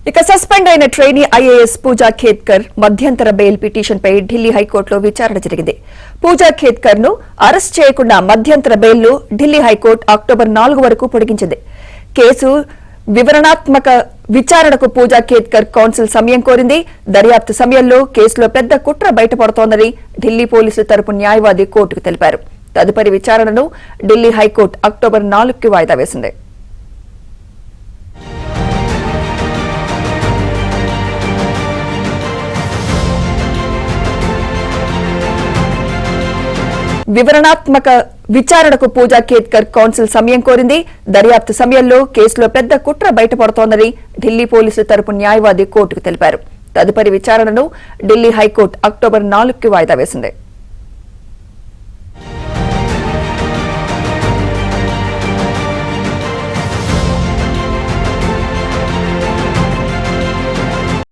ఇక సస్పెండ్ అయిన trainee IAS పూజా ఖేత్కర్ మధ్యంతర బెయిల్ పిటిషన్పై ఢిల్లీ హైకోర్టులో విచారణ జరిగింది. పూజా ఖేత్కర్ ను అరెస్ట్ చేయకుండా మధ్యంతర బెయిల్ను ఢిల్లీ హైకోర్టు అక్టోబర్ 4 వరకు పొడిగించింది. కేసు వివరణాత్మక విచారణకు పూజా ఖేత్కర్ కౌన్సిల్ సమయం కోరింది. దర్యాప్తు సమయంలో కేసులో పెద్ద కుట్ర బయటపడుతోందని ఢిల్లీ పోలీసుల తరపు న్యాయవాది కోర్టుకు తెలిపారు. తదుపరి విచారణను ఢిల్లీ హైకోర్టు అక్టోబర్ 4కి వాయిదా వేసింది. వివరణాత్మక విచారణకు పూజా ఖేత్కర్ కౌన్సిల్ సమయం కోరింది. దర్యాప్తు సమయంలో కేసులో పెద్ద కుట్ర బయటపడుతోందని ఢిల్లీ పోలీసుల తరపు న్యాయవాది కోర్టుకు తెలిపారు. తదుపరి విచారణను ఢిల్లీ హైకోర్టు అక్టోబర్ 4కి వాయిదా వేసింది.